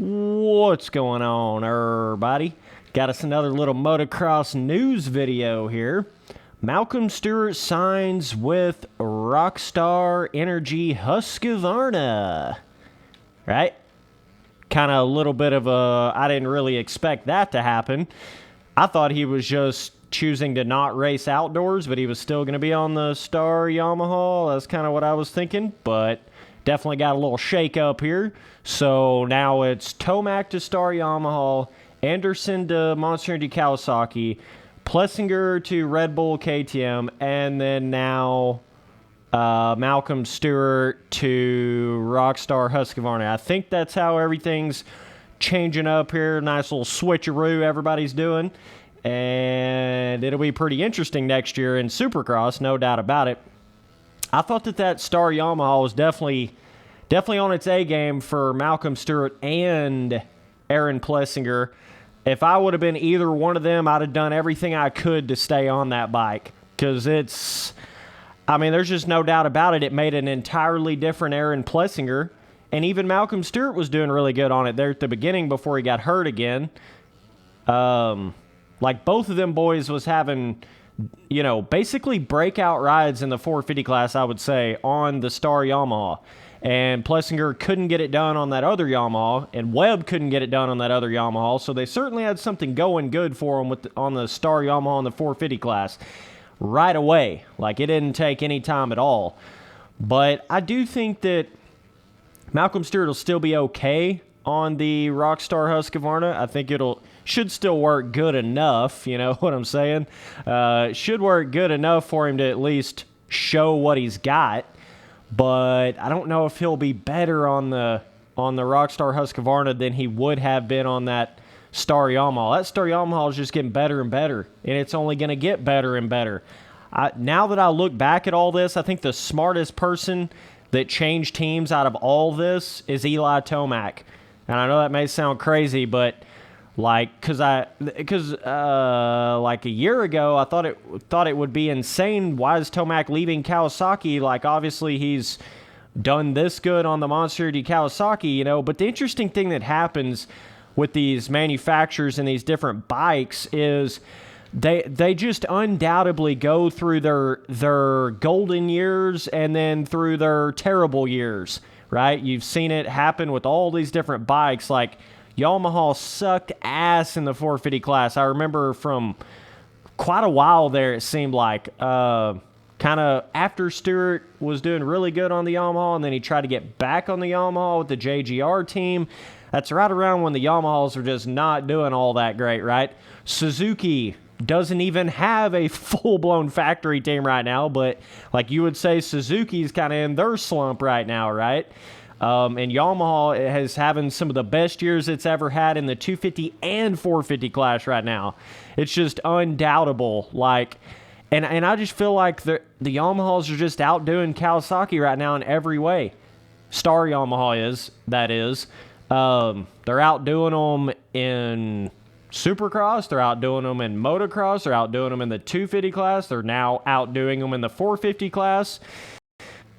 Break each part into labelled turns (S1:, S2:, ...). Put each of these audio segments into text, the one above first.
S1: What's going on, everybody? Got us another little motocross news video here. Malcolm Stewart signs with Rockstar Energy Husqvarna. Right? Kind of a little bit of a... I didn't really expect that to happen. I thought he was just choosing to not race outdoors, but he was still going to be on the Star Yamaha. That's kind of what I was thinking, but... Definitely got a little shake up here. So now it's Tomac to Star Yamaha, Anderson to Monster Energy Kawasaki, Plessinger to Red Bull KTM, and then now Malcolm Stewart to Rockstar Husqvarna. I think that's how everything's changing up here. Nice little switcheroo everybody's doing. And it'll be pretty interesting next year in Supercross, no doubt about it. I thought that Star Yamaha was definitely on its A game for Malcolm Stewart and Aaron Plessinger. If I would have been either one of them, I'd have done everything I could to stay on that bike. Because there's just no doubt about it. It made an entirely different Aaron Plessinger. And even Malcolm Stewart was doing really good on it there at the beginning before he got hurt again. Like both of them boys was having... basically breakout rides in the 450 class, I would say, on the Star Yamaha. And Plessinger couldn't get it done on that other Yamaha, and Webb couldn't get it done on that other Yamaha, so they certainly had something going good for them on the Star Yamaha in the 450 class right away. Like, it didn't take any time at all. But I do think that Malcolm Stewart will still be okay on the Rockstar Husqvarna. I think should still work good enough, you know what I'm saying? Should work good enough for him to at least show what he's got, but I don't know if he'll be better on the Rockstar Husqvarna than he would have been on that Star Yamaha. That Star Yamaha is just getting better and better, and it's only going to get better and better. Now that I look back at all this, I think the smartest person that changed teams out of all this is Eli Tomac. And I know that may sound crazy, but because a year ago I thought it would be insane. Why is Tomac leaving Kawasaki? Like, obviously he's done this good on the Monster Energy Kawasaki, but the interesting thing that happens with these manufacturers and these different bikes is they just undoubtedly go through their golden years and then through their terrible years, right? You've seen it happen with all these different bikes. Like, Yamaha sucked ass in the 450 class. I remember from quite a while there, it seemed like, kind of after Stewart was doing really good on the Yamaha, and then he tried to get back on the Yamaha with the JGR team. That's right around when the Yamahas are just not doing all that great, right? Suzuki doesn't even have a full-blown factory team right now, but like you would say, Suzuki's kind of in their slump right now, right? And Yamaha is having some of the best years it's ever had in the 250 and 450 class right now. It's just undoubtable. Like, and I just feel like the Yamahas are just outdoing Kawasaki right now in every way. Star Yamaha is, that is. They're outdoing them in Supercross. They're outdoing them in Motocross. They're outdoing them in the 250 class. They're now outdoing them in the 450 class.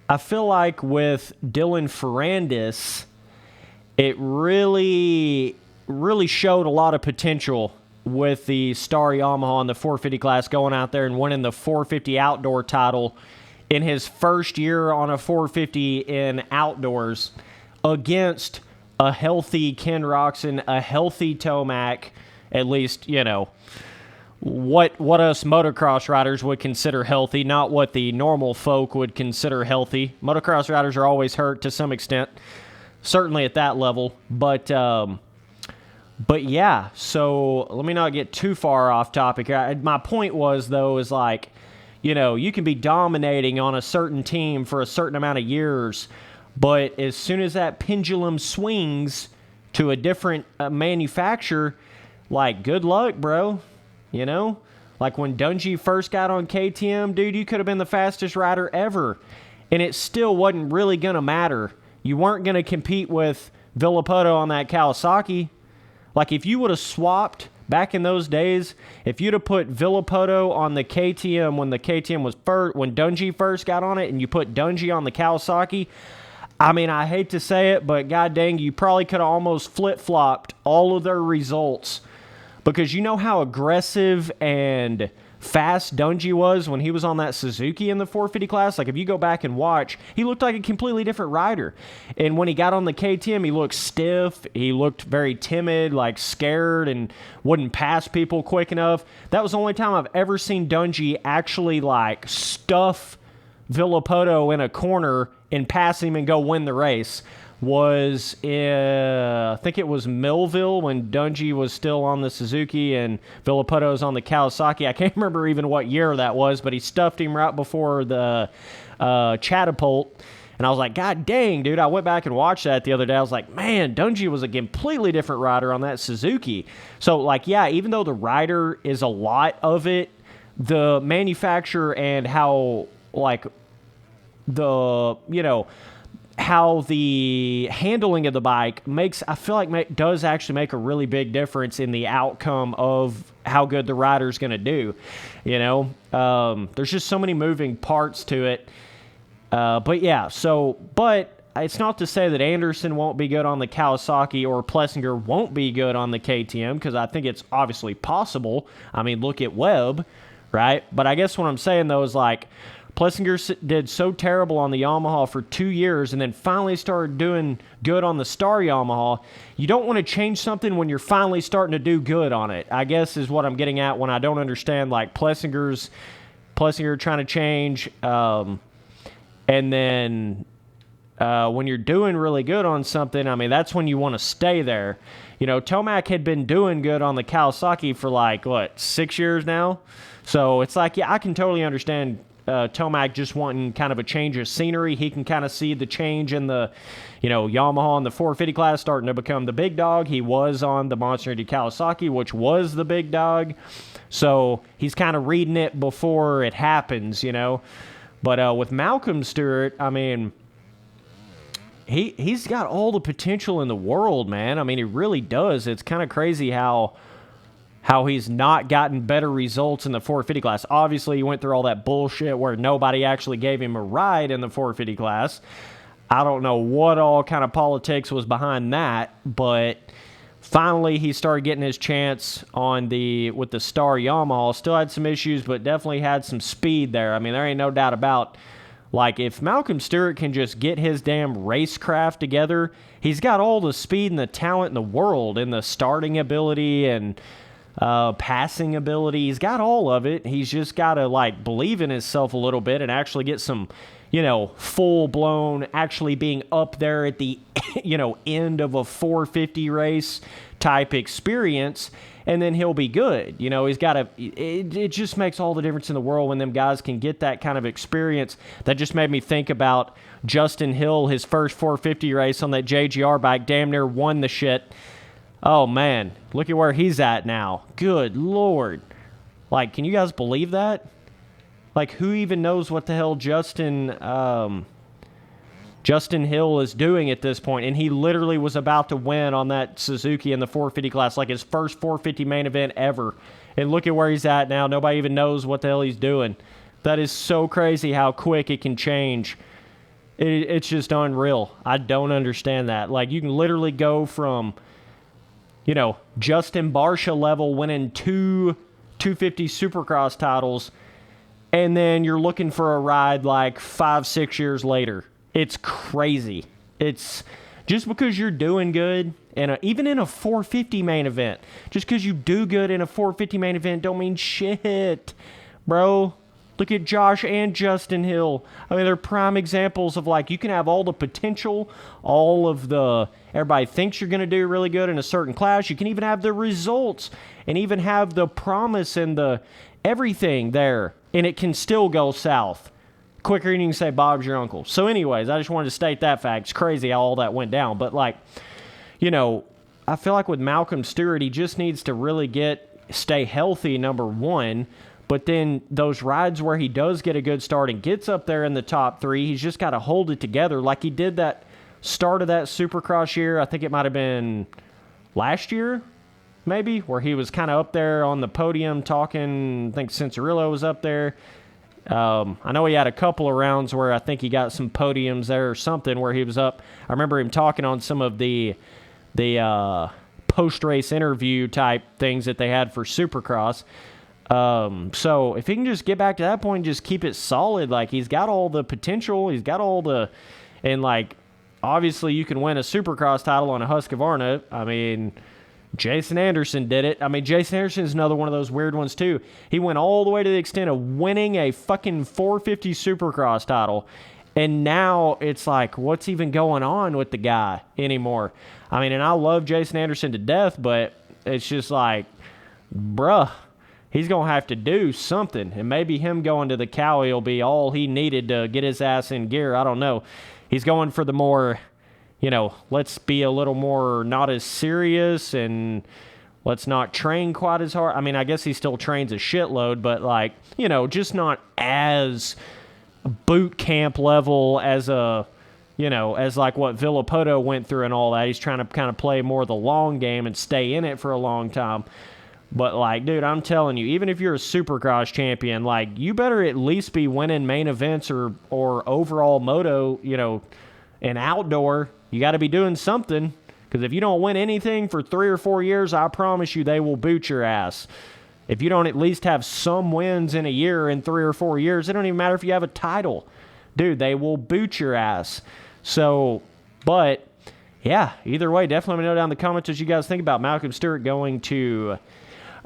S1: I feel like with Dylan Ferrandis, it really showed a lot of potential with the Star Yamaha in the 450 class, going out there and winning the 450 outdoor title in his first year on a 450 in outdoors against a healthy Ken Roczen, a healthy Tomac, at least, what us motocross riders would consider healthy, not what the normal folk would consider healthy. Motocross riders are always hurt to some extent, certainly at that level. But yeah, so let me not get too far off topic. My point was, though, is like, you can be dominating on a certain team for a certain amount of years, but as soon as that pendulum swings to a different manufacturer, like, good luck, bro. Like when Dungey first got on KTM, dude, you could have been the fastest rider ever, and it still wasn't really going to matter. You weren't going to compete with Villapoto on that Kawasaki. Like, if you would have swapped back in those days, if you'd have put Villapoto on the KTM when the KTM was when Dungey first got on it, and you put Dungey on the Kawasaki, I mean, I hate to say it, but god dang, you probably could have almost flip-flopped all of their results, because you know how aggressive and fast Dungey was when he was on that Suzuki in the 450 class. Like, if you go back and watch, he looked like a completely different rider. And when he got on the KTM, he looked stiff. He looked very timid, like scared, and wouldn't pass people quick enough. That was the only time I've ever seen Dungey actually, like, stuff Villapoto in a corner and pass him and go win the race. Was I think it was Millville when Dungey was still on the Suzuki and Villapoto was on the Kawasaki. I can't remember even what year that was, but he stuffed him right before the Catapult. And I was like, god dang, dude. I went back and watched that the other day. I was like, man, Dungey was a completely different rider on that Suzuki. So, like, yeah, even though the rider is a lot of it, the manufacturer and how, like, how the handling of the bike I feel like does actually make a really big difference in the outcome of how good the rider's going to do. There's just so many moving parts to it. But it's not to say that Anderson won't be good on the Kawasaki or Plessinger won't be good on the KTM, because I think it's obviously possible. I mean, look at Webb, right? But I guess what I'm saying, though, is like, Plessinger did so terrible on the Yamaha for 2 years and then finally started doing good on the Star Yamaha. You don't want to change something when you're finally starting to do good on it, I guess is what I'm getting at when I don't understand, like, Plessinger trying to change. And then when you're doing really good on something, I mean, that's when you want to stay there. Tomac had been doing good on the Kawasaki for 6 years now. So it's like, yeah, I can totally understand Tomac just wanting kind of a change of scenery. He can kind of see the change in the, Yamaha in the 450 class starting to become the big dog. He was on the Monster Energy Kawasaki, which was the big dog. So he's kind of reading it before it happens, But with Malcolm Stewart, I mean, he's got all the potential in the world, man. I mean, he really does. It's kind of crazy how he's not gotten better results in the 450 class. Obviously, he went through all that bullshit where nobody actually gave him a ride in the 450 class. I don't know what all kind of politics was behind that, but finally he started getting his chance with the Star Yamaha. Still had some issues, but definitely had some speed there. I mean, there ain't no doubt about, like, if Malcolm Stewart can just get his damn racecraft together, he's got all the speed and the talent in the world, and the starting ability and passing ability. He's got all of it. He's just got to, believe in himself a little bit and actually get some, full-blown, actually being up there at the, end of a 450 race type experience, and then he'll be good. He's got to, it just makes all the difference in the world when them guys can get that kind of experience. That just made me think about Justin Hill, his first 450 race on that JGR bike, damn near won the shit. Oh, man, look at where he's at now. Good Lord. Can you guys believe that? Who even knows what the hell Justin Hill is doing at this point? And he literally was about to win on that Suzuki in the 450 class, his first 450 main event ever. And look at where he's at now. Nobody even knows what the hell he's doing. That is so crazy how quick it can change. It's just unreal. I don't understand that. You can literally go from, Justin Barsha level winning 250 Supercross titles, and then you're looking for a ride 5-6 years later. It's crazy. It's just because you're doing good, and even in a 450 main event, just because you do good in a 450 main event don't mean shit, bro. Look at Josh and Justin Hill. I mean, they're prime examples of you can have all the potential, everybody thinks you're going to do really good in a certain class. You can even have the results and even have the promise and the everything there, and it can still go south quicker than you can say Bob's your uncle. So anyways, I just wanted to state that fact. It's crazy how all that went down. But I feel like with Malcolm Stewart, he just needs to really stay healthy, number one. But then those rides where he does get a good start and gets up there in the top three, he's just got to hold it together like he did that start of that Supercross year. I think it might have been last year, maybe, where he was kind of up there on the podium talking. I think Cincerillo was up there. I know he had a couple of rounds where I think he got some podiums there or something where he was up. I remember him talking on some of the post-race interview type things that they had for Supercross. So if he can just get back to that point and just keep it solid, like he's got all the potential, he's got all the, and like obviously you can win a Supercross title on a Husqvarna. I mean, Jason Anderson did it. I mean, Jason Anderson is another one of those weird ones too. He went all the way to the extent of winning a fucking 450 Supercross title. And now it's like, what's even going on with the guy anymore? I mean, and I love Jason Anderson to death, but it's just like, bruh, he's going to have to do something. And maybe him going to the Cowie will be all he needed to get his ass in gear. I don't know. He's going for the more, let's be a little more not as serious and let's not train quite as hard. I mean, I guess he still trains a shitload, but like, just not as boot camp level as as like what Villapoto went through and all that. He's trying to kind of play more the long game and stay in it for a long time. But like, dude, I'm telling you, even if you're a Supercross champion, like you better at least be winning main events or overall moto, and outdoor. You got to be doing something, because if you don't win anything for 3 or 4 years, I promise you they will boot your ass. If you don't at least have some wins in a year, in 3 or 4 years, it don't even matter if you have a title. Dude, they will boot your ass. So, but, yeah, either way, definitely let me know down in the comments what you guys think about Malcolm Stewart going to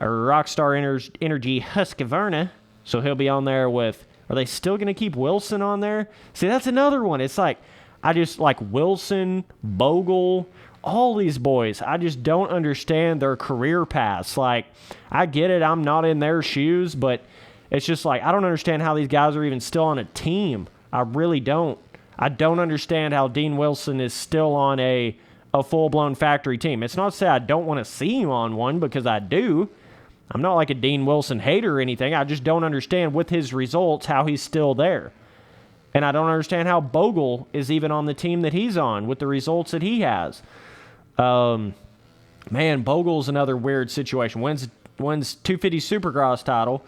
S1: Rockstar Energy Husqvarna. So he'll be on there with, are they still going to keep Wilson on there? See, that's another one. It's like, I just like Wilson, Bogle, all these boys. I just don't understand their career paths. Like, I get it. I'm not in their shoes, but it's just like, I don't understand how these guys are even still on a team. I really don't. I don't understand how Dean Wilson is still on a full-blown factory team. It's not to say I don't want to see him on one, because I do. I'm not like a Dean Wilson hater or anything. I just don't understand with his results how he's still there. And I don't understand how Bogle is even on the team that he's on with the results that he has. Man, Bogle's another weird situation. Wins 250 Supercross title.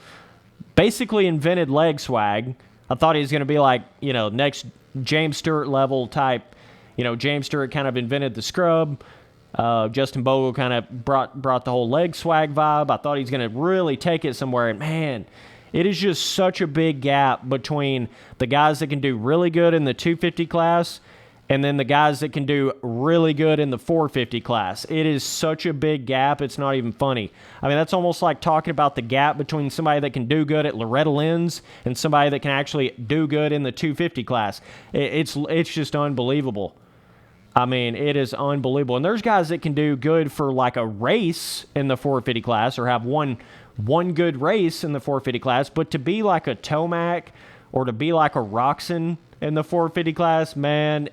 S1: Basically invented leg swag. I thought he was going to be like, next James Stewart level type. James Stewart kind of invented the scrub. Justin Bogle kind of brought the whole leg swag vibe. I thought he's going to really take it somewhere. And man, it is just such a big gap between the guys that can do really good in the 250 class and then the guys that can do really good in the 450 class. It is such a big gap, it's not even funny. I mean, that's almost like talking about the gap between somebody that can do good at Loretta Lynn's and somebody that can actually do good in the 250 class. It's just unbelievable. I mean, it is unbelievable. And there's guys that can do good for like a race in the 450 class or have one good race in the 450 class, but to be like a Tomac or to be like a Roxon in the 450 class, man,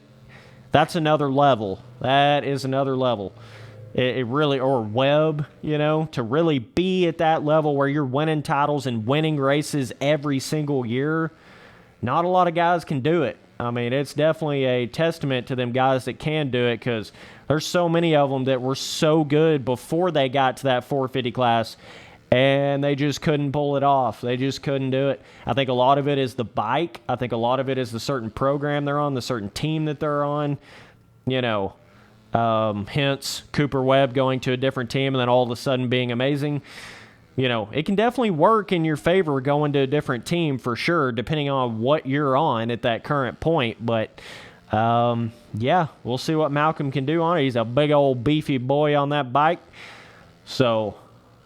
S1: that's another level. That is another level. It really, or Webb, to really be at that level where you're winning titles and winning races every single year, not a lot of guys can do it. I mean, it's definitely a testament to them guys that can do it, because there's so many of them that were so good before they got to that 450 class, and they just couldn't pull it off. They just couldn't do it. I think a lot of it is the bike. I think a lot of it is the certain program they're on, the certain team that they're on. Hence Cooper Webb going to a different team and then all of a sudden being amazing. It can definitely work in your favor going to a different team for sure, depending on what you're on at that current point. But, yeah, we'll see what Malcolm can do on it. He's a big old beefy boy on that bike. So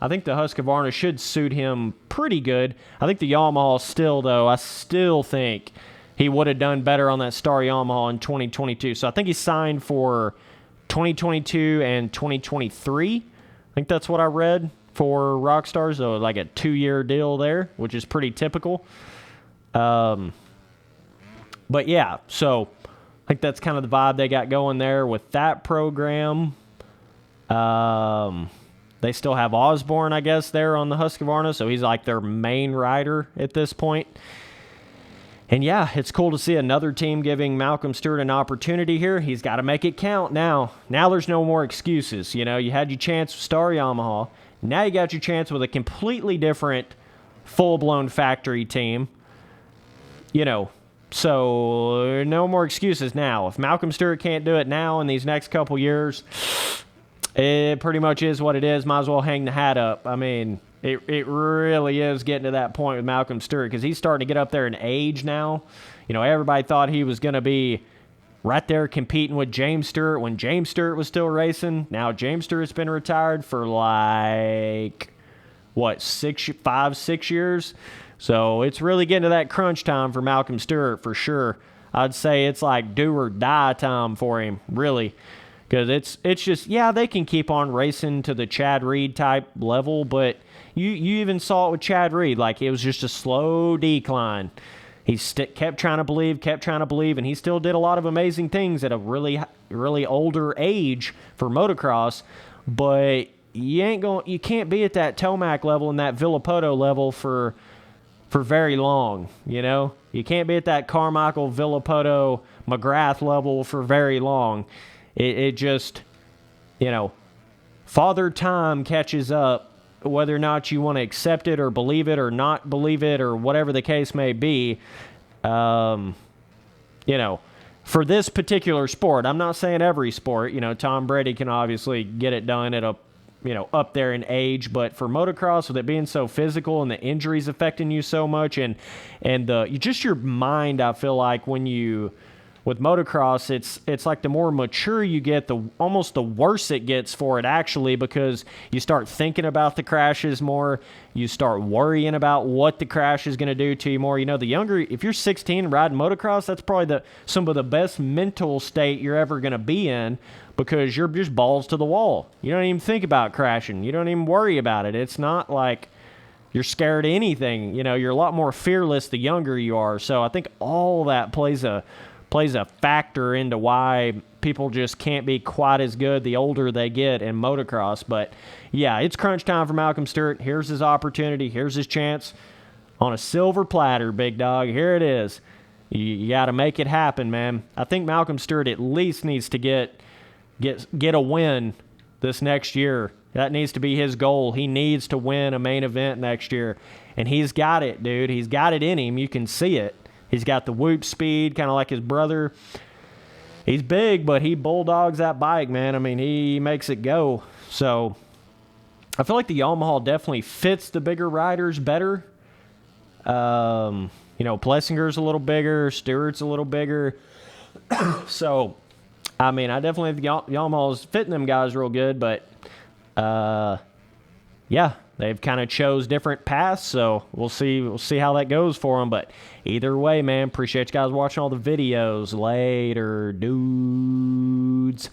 S1: I think the Husqvarna should suit him pretty good. I think the Yamaha still, though, I still think he would have done better on that Star Yamaha in 2022. So I think he signed for 2022 and 2023. I think that's what I read for Rockstar. So like a 2-year deal there, which is pretty typical. But yeah, so I think that's kind of the vibe they got going there with that program. They still have Osborne, I guess, there on the Husqvarna, so he's like their main rider at this point. And yeah, it's cool to see another team giving Malcolm Stewart an opportunity here. He's got to make it count now. Now there's no more excuses. You had your chance with Star Yamaha. Now you got your chance with a completely different, full-blown factory team. you know, so no more excuses now. If Malcolm Stewart can't do it now in these next couple years, it pretty much is what it is. Might as well hang the hat up. I mean, it really is getting to that point with Malcolm Stewart because he's starting to get up there in age now. You know, everybody thought he was going to be right there competing with James Stewart when James Stewart was still racing. Now James Stewart's been retired for like, what, 5, 6 years? So it's really getting to that crunch time for Malcolm Stewart for sure. I'd say it's like do or die time for him, really. Because it's just, yeah, they can keep on racing to the Chad Reed type level, but you even saw it with Chad Reed. Like, it was just a slow decline. He kept trying to believe, and he still did a lot of amazing things at a really, really older age for motocross. But you can't be at that Tomac level and that Villapoto level for very long, you know? You can't be at that Carmichael, Villapoto, McGrath level for very long. It just, you know, Father Time catches up, whether or not you want to accept it or believe it or not believe it or whatever the case may be. You know, for this particular sport, I'm not saying every sport, you know, Tom Brady can obviously get it done at a, you know, up there in age, but for motocross, with it being so physical and the injuries affecting you so much and just your mind, I feel like with motocross, it's like the more mature you get, almost the worse it gets for it actually, because you start thinking about the crashes more. You start worrying about what the crash is going to do to you more. You know, if you're 16 riding motocross, that's probably some of the best mental state you're ever going to be in, because you're just balls to the wall. You don't even think about crashing. You don't even worry about it. It's not like you're scared of anything. You know, you're a lot more fearless the younger you are. So I think all that plays a factor into why people just can't be quite as good the older they get in motocross. But yeah, it's crunch time for Malcolm Stewart. Here's his opportunity. Here's his chance on a silver platter, big dog. Here it is. You got to make it happen, man. I think Malcolm Stewart at least needs to get a win this next year. That needs to be his goal. He needs to win a main event next year. And he's got it, dude. He's got it in him. You can see it. He's got the whoop speed, kind of like his brother. He's big, but he bulldogs that bike, man. I mean, he makes it go. So I feel like the Yamaha definitely fits the bigger riders better. You know, Plessinger's a little bigger. Stewart's a little bigger. So, I mean, I definitely think Yamaha's fitting them guys real good, but yeah, they've kind of chose different paths, so we'll see how that goes for them. But either way, man, appreciate you guys watching all the videos. Later, dudes.